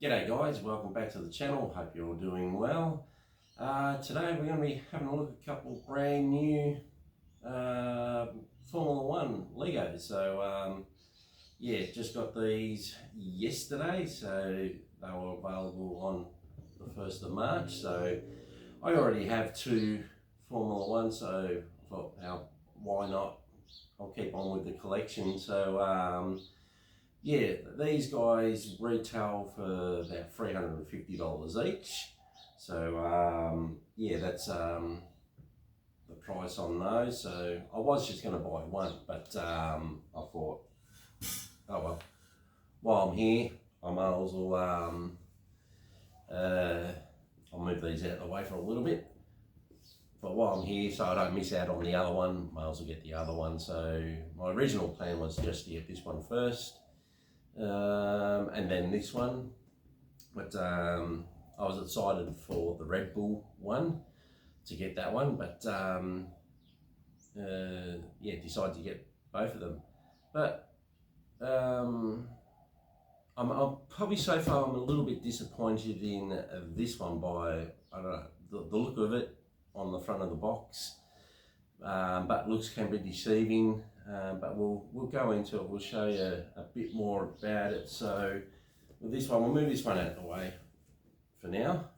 G'day guys, welcome back to the channel, hope you're all doing well. Today we're going to be having a look at a couple brand new Formula 1 Legos. So yeah, just got these yesterday, so they were available on the 1st of March. So I already have two Formula 1, so I thought, why not? I'll keep on with the collection. So yeah, these guys retail for about $350 each. So yeah, that's the price on those. So I was just going to buy one, but I thought, oh well, while I'm here, I might as well I'll move these out of the way for a little bit. But while I'm here, so I don't miss out on the other one, might as well get the other one. So my original plan was just to get this one first. And then this one, but I was excited for the Red Bull one to get that one, but yeah, decided to get both of them. But I'm probably so far I'm a little bit disappointed in this one by, I don't know, the look of it on the front of the box, but looks can be deceiving. But we'll go into it. We'll show you a bit more about it. So with this one, we'll move this one out of the way for now.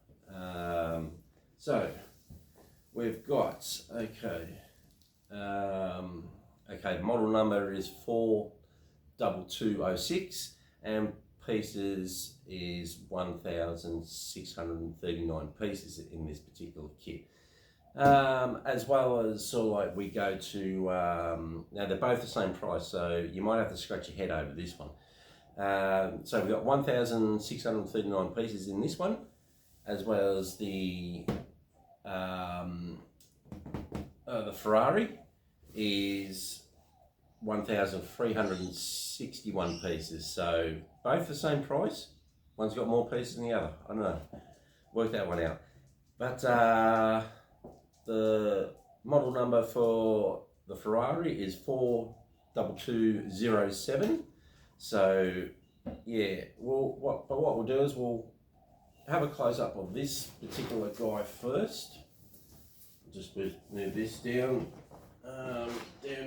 So we've got okay. The model number is 42206, and pieces is 1,639 pieces in this particular kit. As well as sort of like we go to, now they're both the same price, so you might have to scratch your head over this one. So we've got 1,639 pieces in this one, as well as the Ferrari is 1,361 pieces. So both the same price. One's got more pieces than the other. I don't know. Work that one out. But the model number for the Ferrari is 42207. So yeah, what we'll do is we'll have a close up of this particular guy first. Just move this down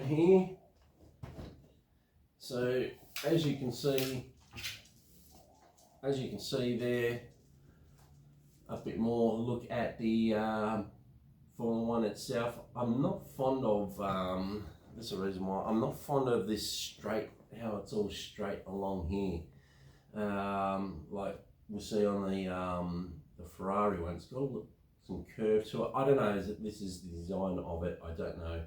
here. So as you can see there, a bit more look at the Formula 1 itself. I'm not fond of, that's the reason why, I'm not fond of this straight, how it's all straight along here. Like we'll see on the Ferrari one, it's got some curve to it. I don't know, this is the design of it, I don't know.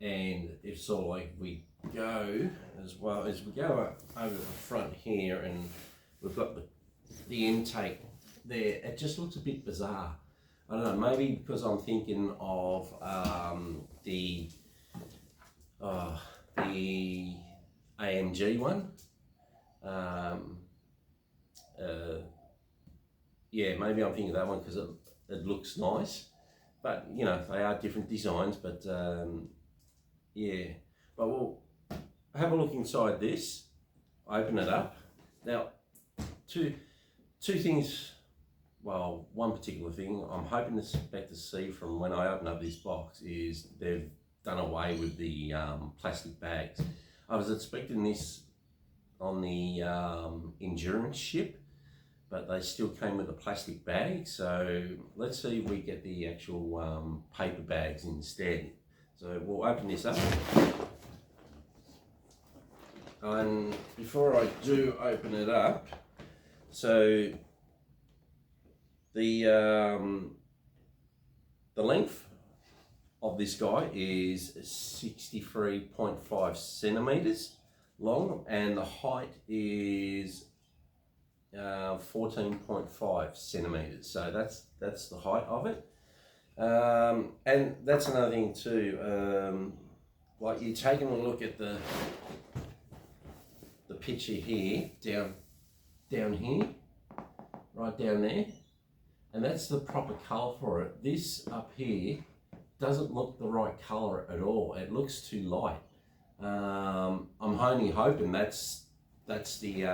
And if sort of like we go, as well as we go over the front here, and we've got the intake there, it just looks a bit bizarre. I don't know, maybe because I'm thinking of the AMG one. Yeah, maybe I'm thinking of that one because it looks nice. But, you know, they are different designs, but yeah. But we'll have a look inside this, open it up. Now, two things. Well, one particular thing I'm hoping to expect to see from when I open up this box is they've done away with the plastic bags. I was expecting this on the endurance ship, but they still came with a plastic bag. So let's see if we get the actual paper bags instead. So we'll open this up. And before I do open it up, so the length of this guy is 63.5 centimeters long, and the height is 14.5 centimeters. So that's the height of it. And that's another thing too. Like you're taking a look at the picture here, down here, right down there. And that's the proper colour for it. This up here doesn't look the right colour at all. It looks too light. I'm only hoping that's the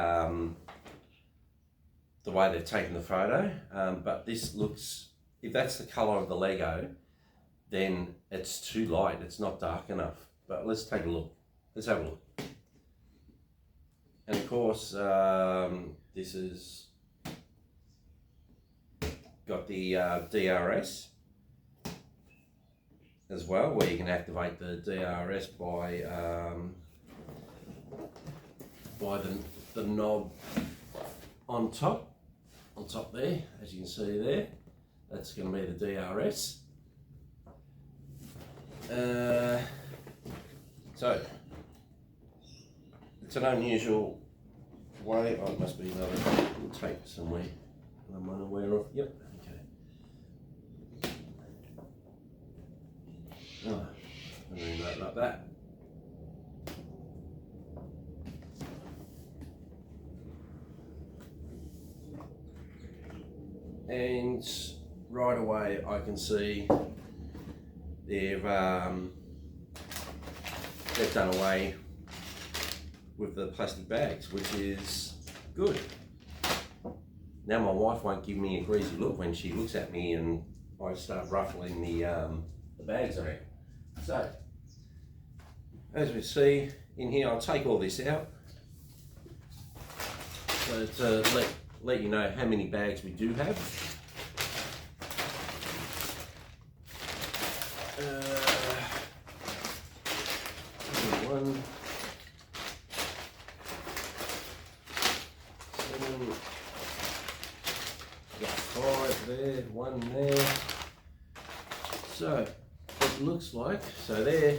the way they've taken the photo, but this looks, if that's the colour of the Lego, then it's too light, it's not dark enough. But let's take a look. Let's have a look. And of course, this has got the DRS as well, where you can activate the DRS by the knob on top there, as you can see there. That's going to be the DRS. So it's an unusual way. Oh, it must be another little tape somewhere that I'm unaware of. Yep. Okay. Oh, I mean that like that. And right away I can see they've done away with the plastic bags, which is good. Now my wife won't give me a greasy look when she looks at me and I start ruffling the bags around. So, as we see in here, I'll take all this out. So to let you know how many bags we do have. One, 7, got 5 there, 1 there. So it looks like, so there.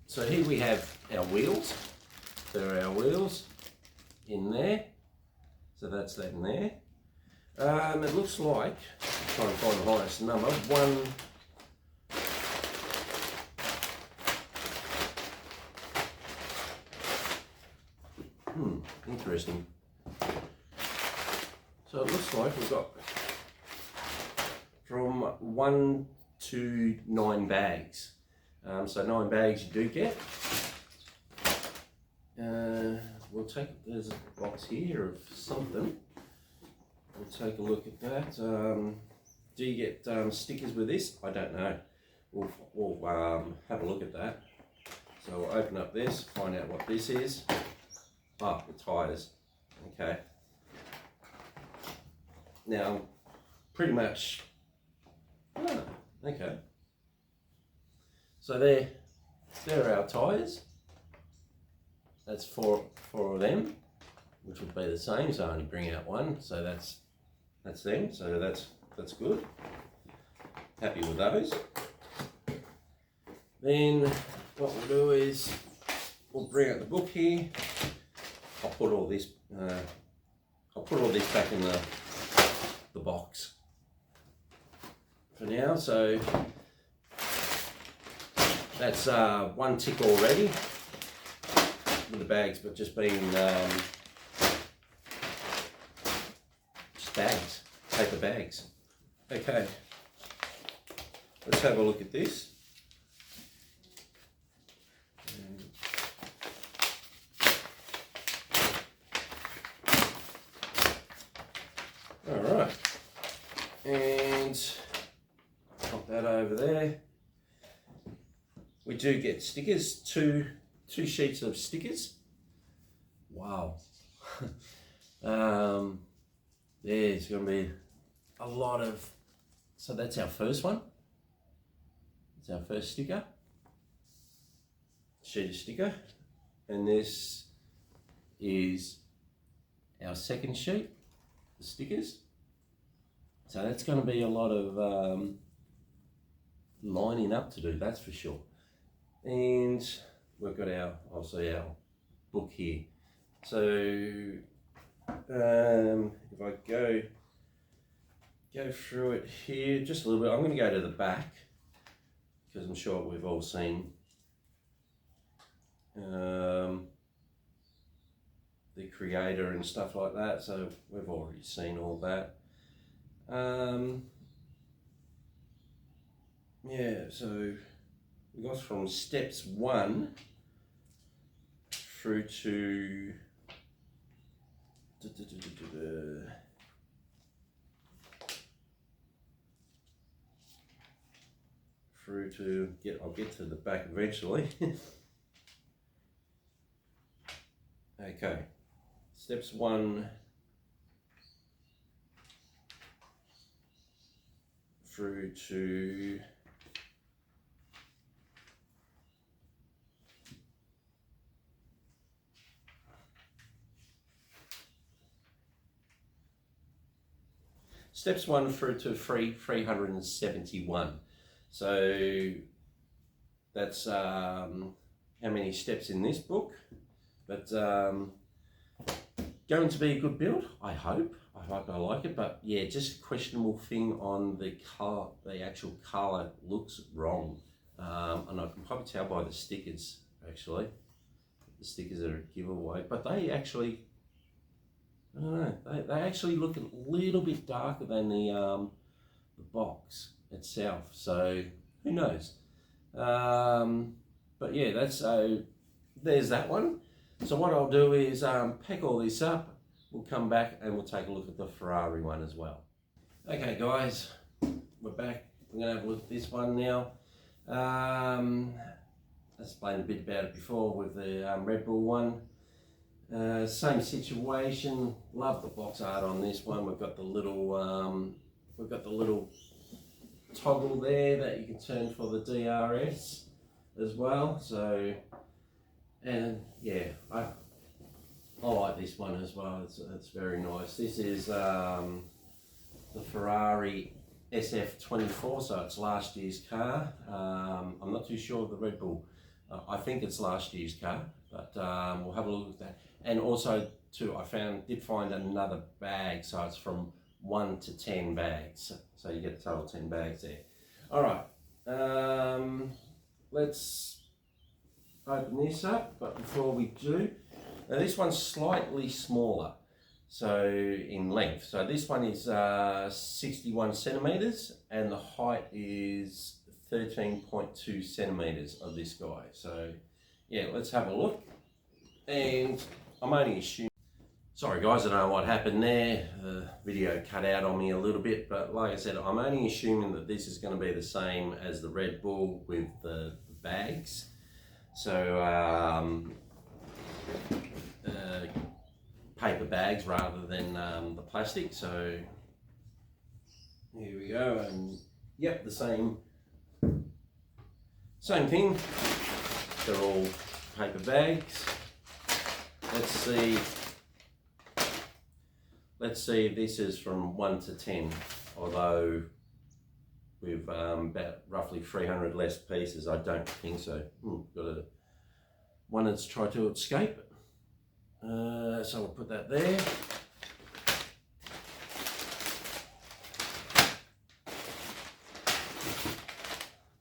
So here we have our wheels. There are our wheels in there. So that's that in there. It looks like, trying to find the highest number, interesting. So it looks like we've got from 1 to 9 bags. So 9 bags you do get. We'll take, there's a box here of something. We'll take a look at that. Do you get stickers with this? I don't know. We'll have a look at that. So we'll open up this, find out what this is. Ah, the tyres. Okay. Now, pretty much. Ah, okay. So there are our tyres. That's four of them, which would be the same. So I only bring out one. So that's them. So that's good. Happy with those. Then what we'll do is we'll bring out the book here. I'll put all this back in the box for now. So that's one tick already with the bags, but just being just bags, paper bags. Okay, let's have a look at this. All right, and pop that over there. We do get stickers, two sheets of stickers. Wow. There's going to be a lot of, so that's our first one. It's our first sticker, sheet of sticker, and this is our second sheet, the stickers. So that's going to be a lot of lining up to do, that's for sure. And we've got our, obviously our book here. So if I go through it here just a little bit, I'm going to go to the back because I'm sure we've all seen the creator and stuff like that. So we've already seen all that. Yeah, so we got from steps 1 through to I'll get to the back eventually. Okay, steps 1 through to steps 1 through to 371. So that's how many steps in this book, but going to be a good build, I hope I like it. But yeah, just a questionable thing on the colour. The actual colour looks wrong, and I can probably tell by the stickers. Actually, the stickers are a giveaway, but they actually, I don't know, they actually look a little bit darker than the box itself, so who knows. But yeah, there's that one. So what I'll do is pack all this up, we'll come back and we'll take a look at the Ferrari one as well. Okay guys, we're back. We're going to have a look at this one now. I explained a bit about it before with the Red Bull one. Same situation. Love the box art on this one. We've got the little toggle there that you can turn for the DRS as well. So, and yeah, I like this one as well. It's very nice. This is the Ferrari SF-24, so it's last year's car. I'm not too sure of the Red Bull. I think it's last year's car, but we'll have a look at that. And also too, I did find another bag, so it's from 1 to 10 bags, so you get a total 10 bags there. All right, let's open this up, but before we do, now this one's slightly smaller, so in length. So this one is 61 centimeters, and the height is 13.2 centimeters of this guy. So yeah, let's have a look. And I'm only assuming, sorry guys, I don't know what happened there. The video cut out on me a little bit, but like I said, I'm only assuming that this is going to be the same as the Red Bull with the bags. So paper bags rather than the plastic. So here we go, and yep, the same thing. They're all paper bags. Let's see if this is from 1 to 10, although with about roughly 300 less pieces, I don't think so. Got one that's tried to escape. So we'll put that there.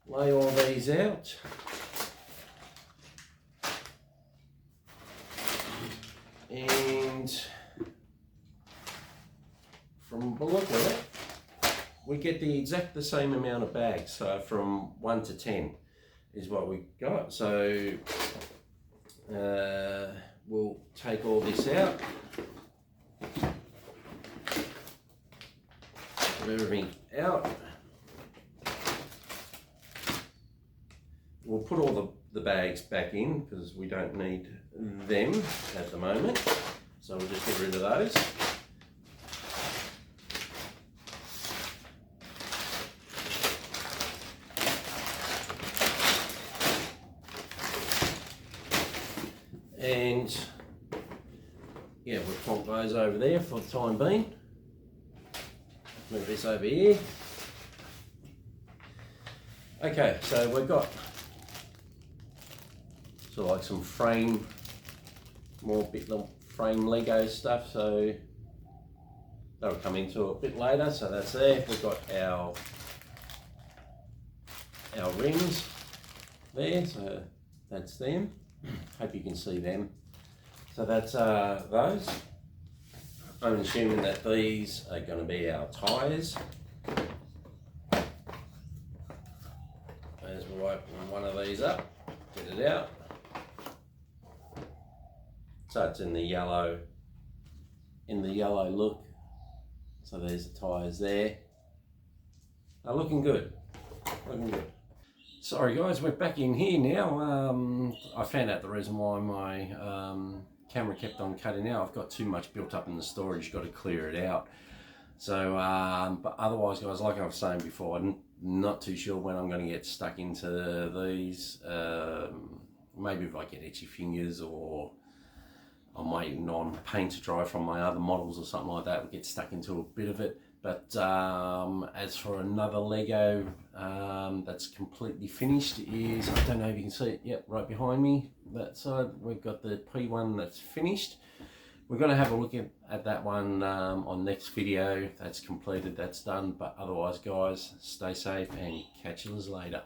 Lay all these out. And from the look of it, we get the same amount of bags. So from 1 to 10 is what we got. So we'll take all this out. Put everything out. We'll put all the bags back in because we don't need them at the moment. So we'll just get rid of those. And yeah, we'll plonk those over there for the time being. Move this over here. Okay, so we've got sort of like some frame Lego stuff, so that'll come into a bit later. So that's there. We've got our rings there, so that's them. Hope you can see them. So that's those. I'm assuming that these are going to be our tyres. As we'll open one of these up, get it out. So it's in the yellow look. So there's the tyres there. They're looking good. Looking good. Sorry guys, we're back in here now. I found out the reason why my camera kept on cutting out. I've got too much built up in the storage, got to clear it out. So, but otherwise guys, like I was saying before, I'm not too sure when I'm going to get stuck into these. Maybe if I get itchy fingers, or I'm waiting on paint to dry from my other models or something like that, we'll get stuck into a bit of it. But as for another Lego that's completely finished is, I don't know if you can see it, yep, right behind me, that side, we've got the P1 that's finished. We're going to have a look at that one on next video. That's completed, that's done. But otherwise guys, stay safe and catch you later.